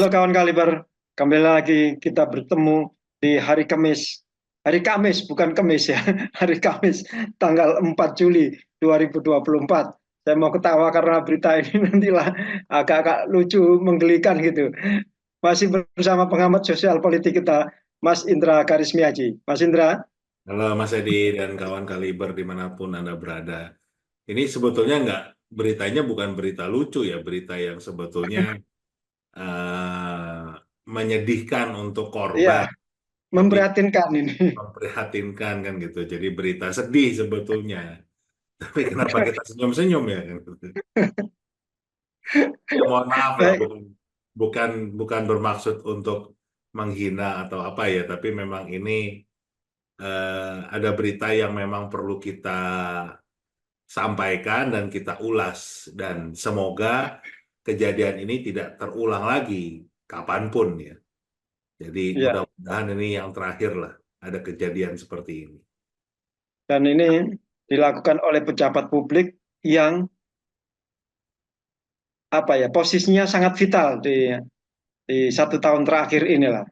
Halo kawan Kaliber, kembali lagi kita bertemu di hari Kamis. Hari Kamis, bukan Kamis ya. Hari Kamis, tanggal 4 Juli 2024. Saya mau ketawa karena berita ini nantilah agak-agak lucu, menggelikan gitu. Masih bersama pengamat sosial politik kita, Mas Indra Karismiaji. Mas Indra, Halo Mas Edi dan kawan Kaliber dimanapun Anda berada. Ini sebetulnya beritanya bukan berita lucu ya, berita yang sebetulnya menyedihkan untuk iya, korban, tapi memprihatinkan ini. memprihatinkan kan gitu. Jadi berita sedih sebetulnya. Tapi kenapa kita senyum-senyum ya kan? Ya mohon maaf lah, Baik, bukan bukan bermaksud untuk menghina atau apa ya, tapi memang ini ada berita yang memang perlu kita sampaikan dan kita ulas dan semoga kejadian ini tidak terulang lagi kapanpun ya. Jadi ya. mudah-mudahan ini yang terakhir lah ada kejadian seperti ini. Dan ini dilakukan oleh pejabat publik yang apa ya, posisinya sangat vital di 1 tahun terakhir inilah.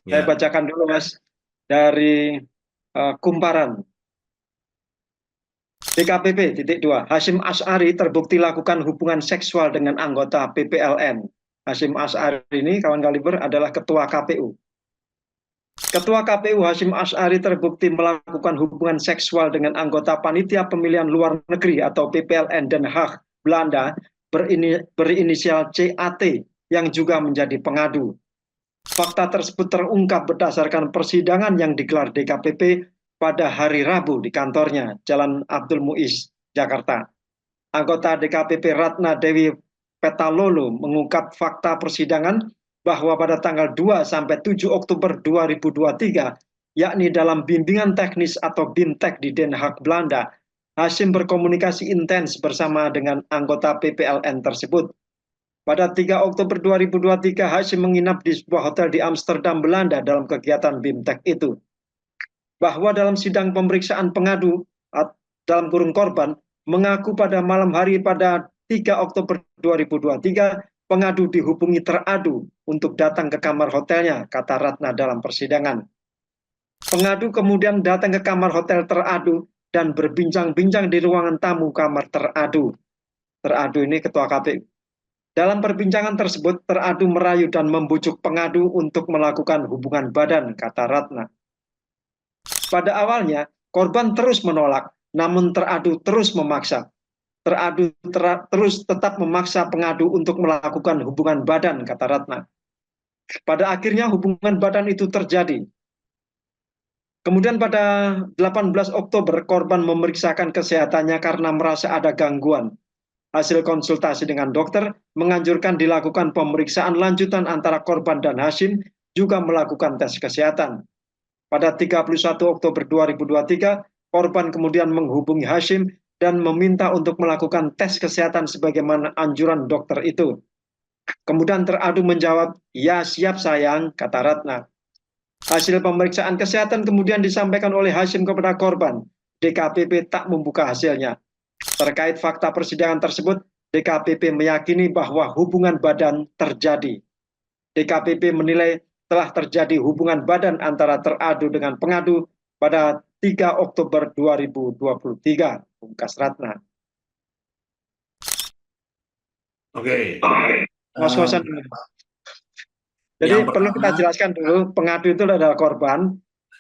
Saya Ya, bacakan dulu Mas dari Kumparan. DKPP.2 Hashim Asy'ari terbukti lakukan hubungan seksual dengan anggota PPLN. Hashim Asy'ari ini kawan Kaliber adalah ketua KPU. Ketua KPU Hashim Asy'ari terbukti melakukan hubungan seksual dengan anggota Panitia Pemilihan Luar Negeri atau PPLN Den Haag, Belanda berinisial CAT yang juga menjadi pengadu. Fakta tersebut terungkap berdasarkan persidangan yang digelar DKPP pada hari Rabu di kantornya, Jalan Abdul Muiz, Jakarta. Anggota DKPP Ratna Dewi Petalolo mengungkap fakta persidangan bahwa pada tanggal 2 sampai 7 Oktober 2023, yakni dalam bimbingan teknis atau BIMTEK di Den Haag, Belanda, Hashim berkomunikasi intens bersama dengan anggota PPLN tersebut. Pada 3 Oktober 2023, Hashim menginap di sebuah hotel di Amsterdam, Belanda dalam kegiatan BIMTEK itu. Bahwa dalam sidang pemeriksaan pengadu dalam kurung korban mengaku pada malam hari pada 3 Oktober 2023 pengadu dihubungi teradu untuk datang ke kamar hotelnya, kata Ratna dalam persidangan. Pengadu kemudian datang ke kamar hotel teradu dan berbincang-bincang di ruangan tamu kamar teradu. Teradu ini ketua KPU. Dalam perbincangan tersebut, teradu merayu dan membujuk pengadu untuk melakukan hubungan badan, kata Ratna. Pada awalnya, korban terus menolak, namun teradu terus memaksa. Teradu terus tetap memaksa pengadu untuk melakukan hubungan badan, kata Ratna. Pada akhirnya hubungan badan itu terjadi. Kemudian pada 18 Oktober, korban memeriksakan kesehatannya karena merasa ada gangguan. Hasil konsultasi dengan dokter menganjurkan dilakukan pemeriksaan lanjutan antara korban dan Hashim, juga melakukan tes kesehatan. Pada 31 Oktober 2023, korban kemudian menghubungi Hashim dan meminta untuk melakukan tes kesehatan sebagaimana anjuran dokter itu. Kemudian teradu menjawab, "Ya siap sayang," kata Ratna. Hasil pemeriksaan kesehatan kemudian disampaikan oleh Hashim kepada korban. DKPP tak membuka hasilnya. Terkait fakta persidangan tersebut, DKPP meyakini bahwa hubungan badan terjadi. DKPP menilai telah terjadi hubungan badan antara teradu dengan pengadu pada 3 Oktober 2023. Pungkas Ratna. oke. Ngos-ngosan Eh, dulu. Jadi yang perlu kita pertama, jelaskan dulu, pengadu itu adalah korban,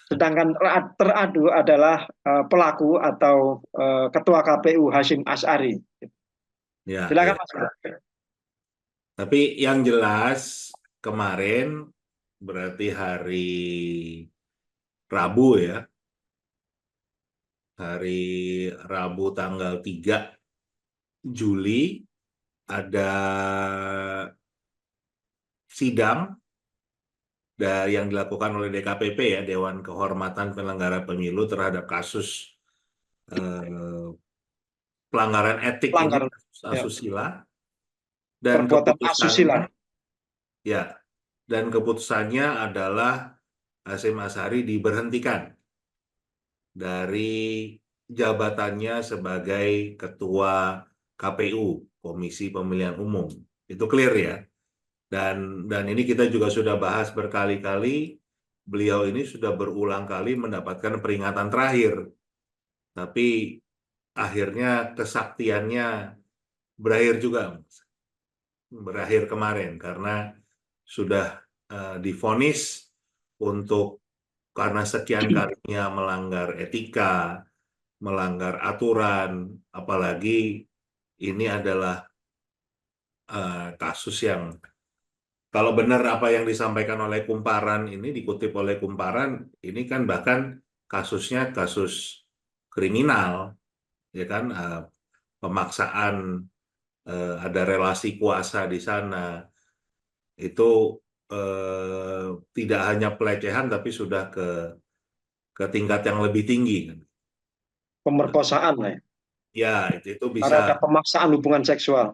sedangkan teradu adalah pelaku atau ketua KPU Hashim Asy'ari. ya, Silakan ya. Mas. Tapi yang jelas kemarin berarti hari Rabu ya, hari Rabu tanggal 3 Juli ada sidang yang dilakukan oleh DKPP ya, Dewan Kehormatan Penyelenggara Pemilu terhadap kasus eh, pelanggaran etik ini, Pelanggar kasus ya, asusila dan perbuatan keputusannya asusila. ya dan keputusannya adalah Hasyim Asy'ari diberhentikan dari jabatannya sebagai Ketua KPU Komisi Pemilihan Umum. Itu clear ya. Dan ini kita juga sudah bahas berkali-kali, beliau ini sudah berulang kali mendapatkan peringatan terakhir, tapi akhirnya kesaktiannya berakhir juga, berakhir kemarin karena sudah divonis untuk karena sekian kalinya melanggar etika, melanggar aturan, apalagi ini adalah kasus yang kalau benar apa yang disampaikan oleh Kumparan ini dikutip oleh Kumparan, ini kan bahkan kasusnya kasus kriminal, ya kan, pemaksaan, ada relasi kuasa di sana, itu tidak hanya pelecehan tapi sudah ke tingkat yang lebih tinggi, kan. Pemerkosaan lah ya. Ya, itu Karena bisa, ada pemaksaan hubungan seksual.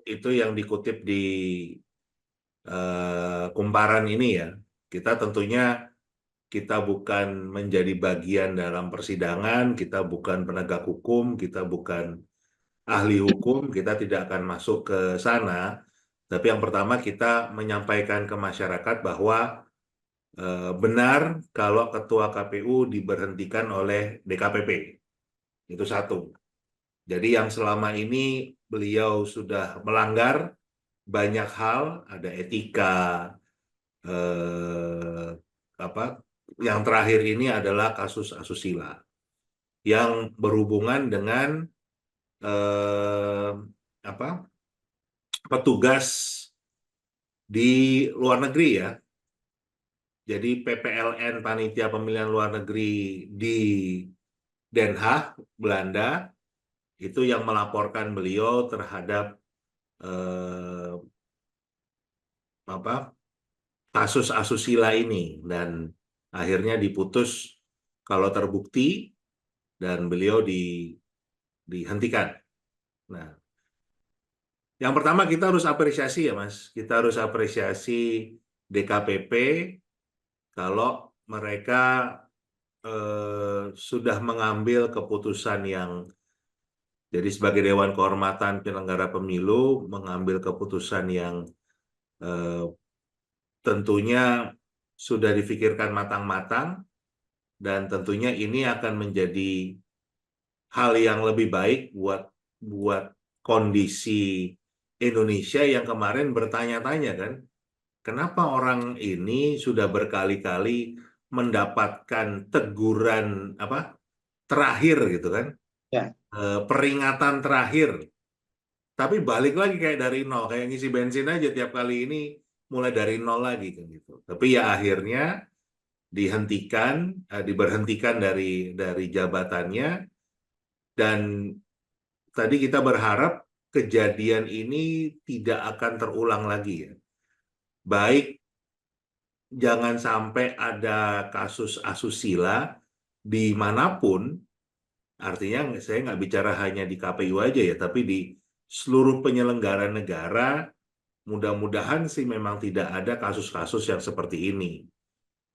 itu yang dikutip di Kumparan ini ya. Kita tentunya kita bukan menjadi bagian dalam persidangan, kita bukan penegak hukum, kita bukan ahli hukum, kita tidak akan masuk ke sana. Tapi yang pertama kita menyampaikan ke masyarakat bahwa benar kalau Ketua KPU diberhentikan oleh DKPP. Itu satu. Jadi yang selama ini beliau sudah melanggar banyak hal, ada etika, eh, apa? Yang terakhir ini adalah kasus asusila yang berhubungan dengan eh, apa? Petugas di luar negeri ya. Jadi PPLN Panitia Pemilihan Luar Negeri di Den Haag, Belanda, itu yang melaporkan beliau terhadap eh, apa kasus asusila ini dan akhirnya diputus kalau terbukti dan beliau dihentikan. Nah, yang pertama kita harus apresiasi ya Mas, kita harus apresiasi DKPP kalau mereka sudah mengambil keputusan yang jadi sebagai Dewan Kehormatan Penyelenggara Pemilu mengambil keputusan yang eh, tentunya sudah difikirkan matang-matang dan tentunya ini akan menjadi hal yang lebih baik buat buat kondisi Indonesia yang kemarin bertanya-tanya kan, kenapa orang ini sudah berkali-kali mendapatkan teguran apa terakhir gitu kan, Ya, peringatan terakhir, tapi balik lagi kayak dari nol, kayak ngisi bensin aja tiap kali ini mulai dari nol lagi kan gitu. Tapi ya akhirnya dihentikan, diberhentikan dari jabatannya dan tadi kita berharap kejadian ini tidak akan terulang lagi ya. Baik, jangan sampai ada kasus asusila dimanapun, artinya saya nggak bicara hanya di KPU aja ya, tapi di seluruh penyelenggara negara, mudah-mudahan sih memang tidak ada kasus-kasus yang seperti ini.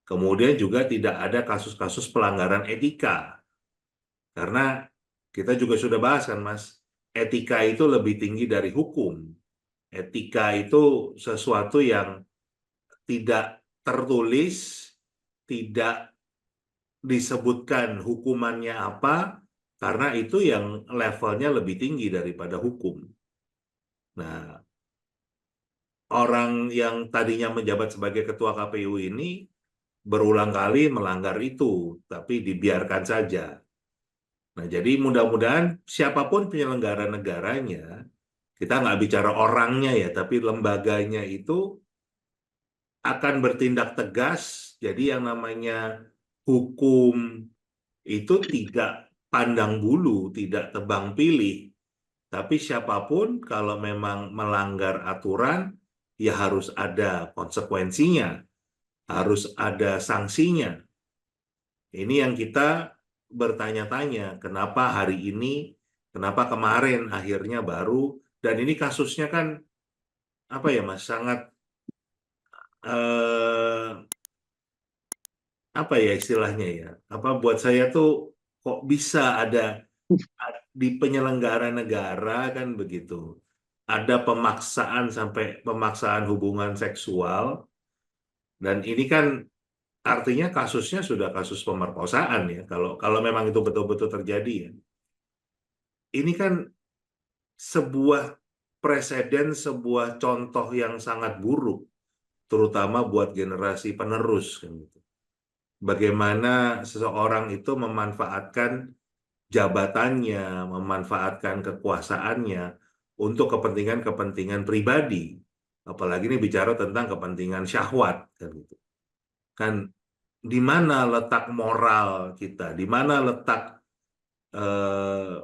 Kemudian juga tidak ada kasus-kasus pelanggaran etika, karena kita juga sudah bahas kan Mas, etika itu lebih tinggi dari hukum. Etika itu sesuatu yang tidak tertulis, tidak disebutkan hukumannya apa, karena itu yang levelnya lebih tinggi daripada hukum. Nah, orang yang tadinya menjabat sebagai ketua KPU ini berulang kali melanggar itu, tapi dibiarkan saja. Nah, jadi mudah-mudahan siapapun penyelenggara negaranya, kita nggak bicara orangnya ya, tapi lembaganya itu akan bertindak tegas. Jadi yang namanya hukum itu tidak pandang bulu, tidak tebang pilih. Tapi siapapun kalau memang melanggar aturan, ya harus ada konsekuensinya, harus ada sanksinya. Ini yang kita bertanya-tanya, kenapa hari ini, kenapa kemarin akhirnya baru, dan ini kasusnya kan apa ya Mas, sangat eh, apa ya istilahnya ya, apa buat saya tuh kok bisa ada di penyelenggara negara kan begitu. ada pemaksaan sampai pemaksaan hubungan seksual, dan ini kan artinya kasusnya sudah kasus pemerkosaan ya, kalau memang itu betul-betul terjadi ya. Ini kan sebuah preseden, sebuah contoh yang sangat buruk, terutama buat generasi penerus kan gitu. Bagaimana seseorang itu memanfaatkan jabatannya, memanfaatkan kekuasaannya untuk kepentingan-kepentingan pribadi. Apalagi ini bicara tentang kepentingan syahwat kan gitu. Kan di mana letak moral kita? Di mana letak eh,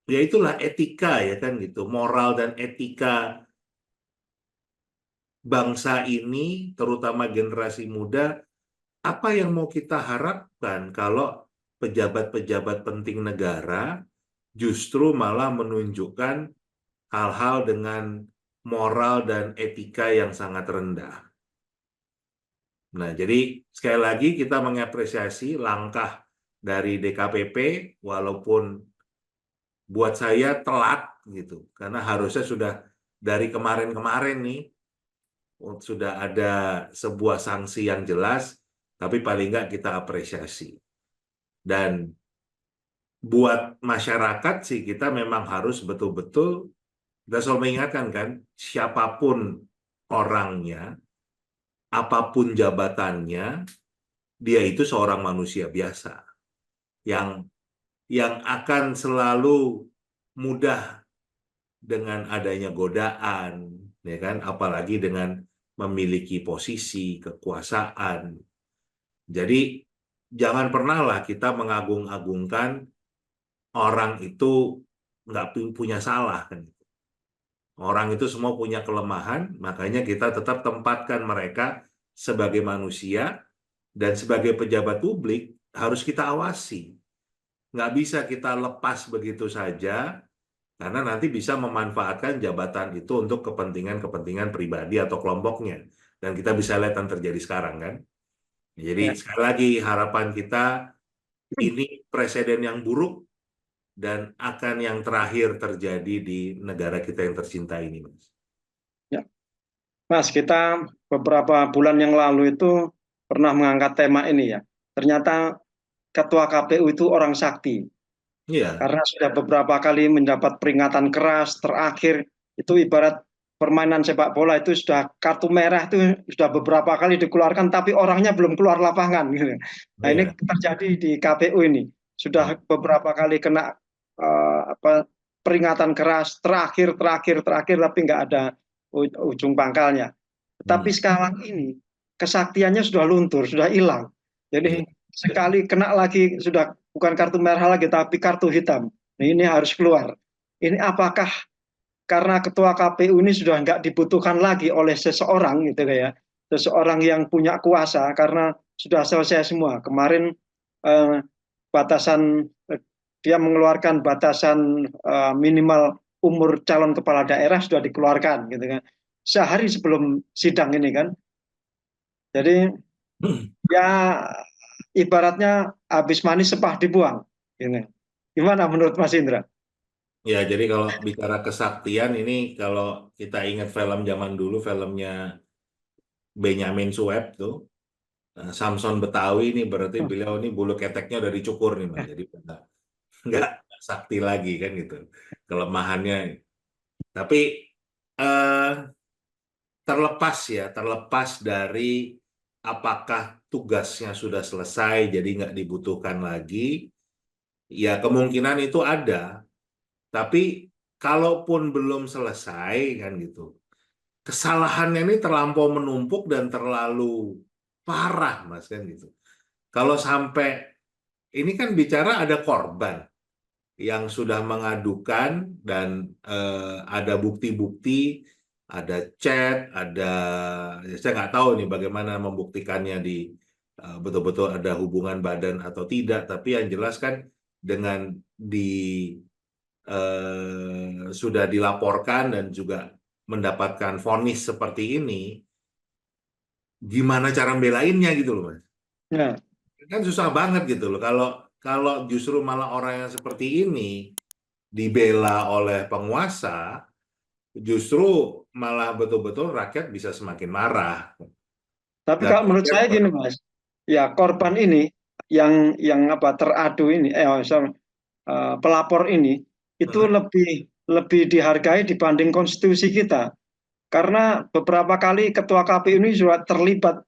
ya itulah etika ya kan gitu. Moral dan etika bangsa ini, terutama generasi muda, apa yang mau kita harapkan kalau pejabat-pejabat penting negara justru malah menunjukkan hal-hal dengan moral dan etika yang sangat rendah. Nah, jadi sekali lagi kita mengapresiasi langkah dari DKPP, walaupun buat saya telat gitu, karena harusnya sudah dari kemarin-kemarin nih sudah ada sebuah sanksi yang jelas, tapi paling nggak kita apresiasi. Dan buat masyarakat sih kita memang harus betul-betul, kita selalu mengingatkan kan, siapapun orangnya, apapun jabatannya, dia itu seorang manusia biasa yang akan selalu mudah dengan adanya godaan, ya kan? Apalagi dengan memiliki posisi kekuasaan. Jadi jangan pernahlah kita mengagung-agungkan orang itu nggak punya salah kan. Orang itu semua punya kelemahan, makanya kita tetap tempatkan mereka sebagai manusia dan sebagai pejabat publik harus kita awasi. Nggak bisa kita lepas begitu saja, karena nanti bisa memanfaatkan jabatan itu untuk kepentingan-kepentingan pribadi atau kelompoknya. Dan kita bisa lihat yang terjadi sekarang kan. Jadi Ya. sekali lagi harapan kita ini presiden yang buruk dan akan yang terakhir terjadi di negara kita yang tercinta ini, Mas. Ya. Mas, kita beberapa bulan yang lalu itu pernah mengangkat tema ini ya. Ternyata Ketua KPU itu orang sakti. Iya, Karena sudah beberapa kali mendapat peringatan keras, terakhir itu ibarat permainan sepak bola itu sudah kartu merah itu sudah beberapa kali dikeluarkan, tapi orangnya belum keluar lapangan. Gitu. Nah ini iya. terjadi di KPU ini. Sudah beberapa kali kena peringatan keras, terakhir, tapi nggak ada ujung pangkalnya. Tapi Hmm. sekarang ini kesaktiannya sudah luntur, sudah hilang. Iya. Jadi sekali kena lagi sudah bukan kartu merah lagi, tapi kartu hitam. Nah, ini harus keluar. Ini apakah karena ketua KPU ini sudah nggak dibutuhkan lagi oleh seseorang gitu ya, seseorang yang punya kuasa karena sudah selesai semua. Kemarin eh, batasan dia mengeluarkan batasan minimal umur calon kepala daerah sudah dikeluarkan gitu kan. Sehari sebelum sidang ini kan. Jadi ya ibaratnya habis manis sepah dibuang. Ini. Gimana menurut Mas Indra? Ya, jadi kalau bicara kesaktian ini, kalau kita ingat film zaman dulu, filmnya Benyamin Sueb tuh, Samson Betawi ini berarti beliau ini bulu keteknya udah dicukur nih, Mas. Jadi nggak sakti lagi kan gitu. Kelemahannya. Tapi eh, terlepas dari apakah tugasnya sudah selesai, jadi nggak dibutuhkan lagi, ya kemungkinan itu ada. Tapi kalaupun belum selesai kan gitu, kesalahannya ini terlampau menumpuk dan terlalu parah, Mas kan gitu. Kalau sampai ini kan bicara ada korban yang sudah mengadukan dan ada bukti-bukti, ada chat, saya nggak tahu nih bagaimana membuktikannya di betul-betul ada hubungan badan atau tidak, tapi yang jelas kan dengan di sudah dilaporkan dan juga mendapatkan vonis seperti ini, gimana cara belainnya gitu loh, Mas. Ya, Kan susah banget gitu loh. Kalau kalau justru malah orang yang seperti ini dibela oleh penguasa, justru malah betul-betul rakyat bisa semakin marah. Tapi Dan kalau menurut saya gini Mas, ya korban ini yang apa teradu ini, pelapor ini itu Heeh. lebih lebih dihargai dibanding konstitusi kita. Karena beberapa kali ketua KPU ini juga terlibat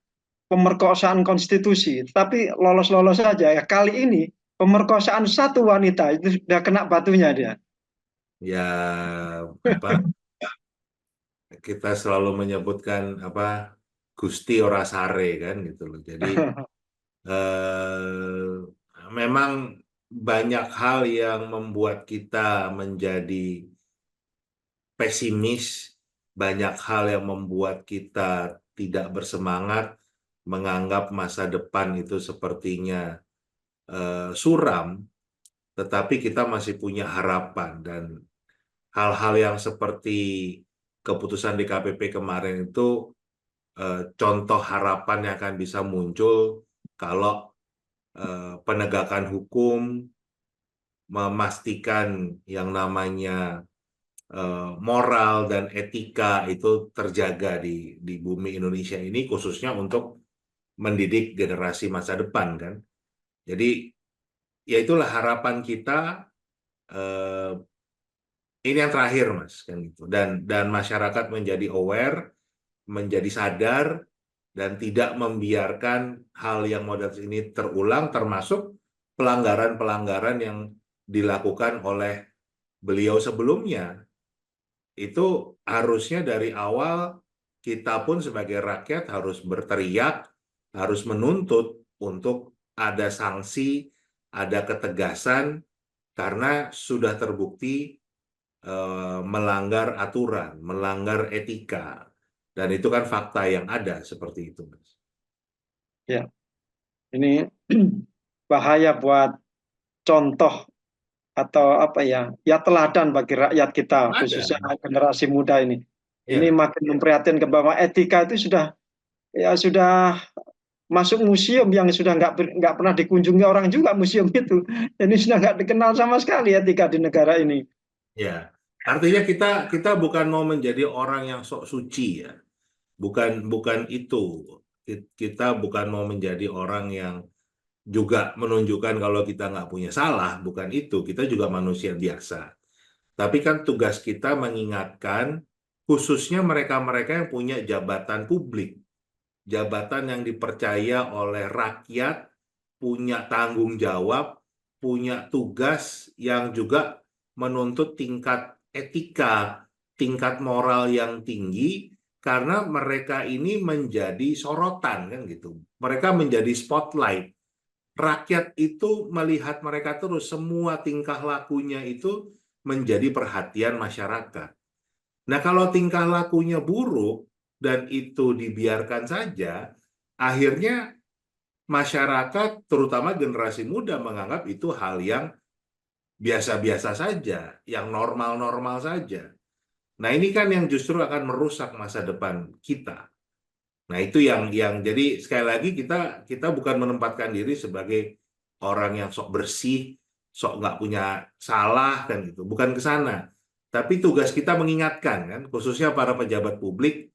pemerkosaan konstitusi, tapi lolos-lolos saja. Ya kali ini pemerkosaan satu wanita itu sudah kena batunya dia. Ya apa kita selalu menyebutkan apa Gusti ora sare kan gitu loh. Jadi memang banyak hal yang membuat kita menjadi pesimis, banyak hal yang membuat kita tidak bersemangat, menganggap masa depan itu sepertinya suram, tetapi kita masih punya harapan. Dan hal-hal yang seperti keputusan DKPP kemarin itu contoh harapan yang akan bisa muncul kalau penegakan hukum memastikan yang namanya moral dan etika itu terjaga di bumi Indonesia ini, khususnya untuk mendidik generasi masa depan kan. Jadi ya itulah harapan kita, eh, ini yang terakhir Mas kan gitu. Dan masyarakat menjadi aware, menjadi sadar, dan tidak membiarkan hal yang model ini terulang, termasuk pelanggaran-pelanggaran yang dilakukan oleh beliau sebelumnya. Itu harusnya dari awal kita pun sebagai rakyat harus berteriak, harus menuntut untuk ada sanksi, ada ketegasan, karena sudah terbukti melanggar aturan, melanggar etika. Dan itu kan fakta yang ada seperti itu, Mas. Ya, ini bahaya buat contoh atau apa ya, ya teladan bagi rakyat kita, Ada, khususnya generasi muda ini. Ini ya. makin memprihatinkan bahwa etika itu sudah masuk museum yang sudah nggak pernah dikunjungi orang juga museum itu. Ini sudah nggak dikenal sama sekali etika di negara ini. Ya, artinya kita bukan mau menjadi orang yang sok suci ya, bukan bukan itu. Kita bukan mau menjadi orang yang juga menunjukkan kalau kita nggak punya salah, bukan itu. Kita juga manusia biasa. Tapi kan tugas kita mengingatkan, khususnya mereka-mereka yang punya jabatan publik, jabatan yang dipercaya oleh rakyat, punya tanggung jawab, punya tugas yang juga menuntut tingkat etika, tingkat moral yang tinggi, karena mereka ini menjadi sorotan kan gitu. Mereka menjadi spotlight. Rakyat itu melihat mereka terus, semua tingkah lakunya itu menjadi perhatian masyarakat. Nah, kalau tingkah lakunya buruk dan itu dibiarkan saja, akhirnya masyarakat, terutama generasi muda, menganggap itu hal yang biasa-biasa saja, yang normal-normal saja. Nah, ini kan yang justru akan merusak masa depan kita. Nah, itu yang jadi sekali lagi kita bukan menempatkan diri sebagai orang yang sok bersih, sok nggak punya salah kan gitu. Bukan ke sana. Tapi tugas kita mengingatkan kan, khususnya para pejabat publik,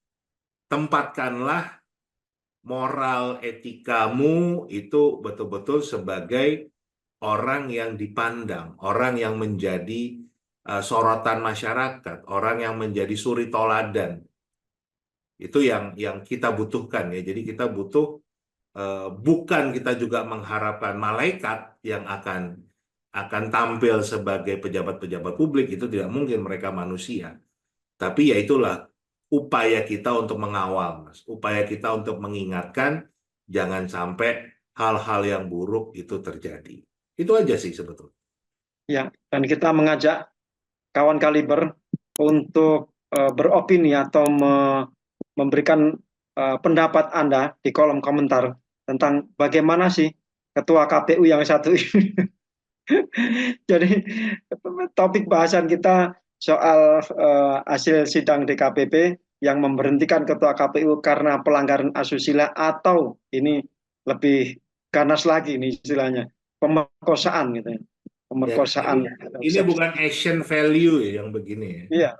tempatkanlah moral etikamu itu betul-betul sebagai orang yang dipandang, orang yang menjadi sorotan masyarakat, orang yang menjadi suri toladan. Itu yang kita butuhkan ya. Jadi kita butuh, bukan kita juga mengharapkan malaikat yang akan tampil sebagai pejabat-pejabat publik, itu tidak mungkin, mereka manusia. Tapi ya itulah upaya kita untuk mengawal, Mas. Upaya kita untuk mengingatkan jangan sampai hal-hal yang buruk itu terjadi. Itu aja sih sebetulnya. Ya, dan kita mengajak kawan kaliber untuk beropini atau memberikan pendapat Anda di kolom komentar tentang bagaimana sih ketua KPU yang satu ini. Jadi topik bahasan kita soal hasil sidang DKPP yang memberhentikan ketua KPU karena pelanggaran asusila, atau ini lebih ganas lagi ini istilahnya pemerkosaan gitu ya. Ya, pemerkosaan. ini bukan action value ya yang begini ya. Iya,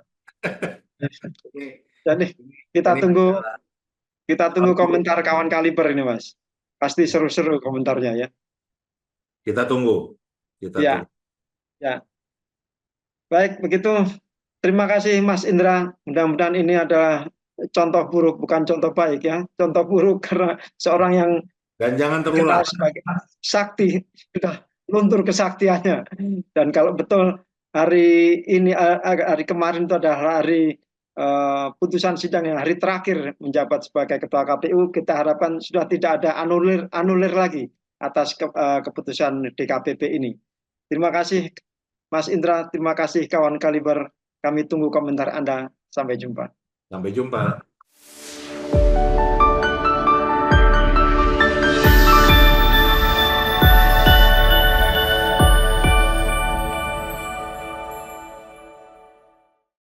Ini, jadi kita ini tunggu kita tunggu outlook. komentar kawan Kaliber ini, Mas. Pasti Ya, seru-seru komentarnya ya. kita tunggu. Kita Ya, tunggu. ya. Baik, begitu. Terima kasih Mas Indra. Mudah-mudahan ini adalah contoh buruk, bukan contoh baik ya. Contoh buruk karena seorang yang Dan jangan dikenal terulang. sebagai sakti sudah luntur kesaktiannya. Dan kalau betul hari ini hari kemarin itu adalah hari putusan sidang yang hari terakhir menjabat sebagai ketua KPU, kita harapkan sudah tidak ada anulir lagi atas keputusan DKPP ini. Terima kasih Mas Indra, terima kasih kawan Kaliber. Kami tunggu komentar Anda. Sampai jumpa. Sampai jumpa.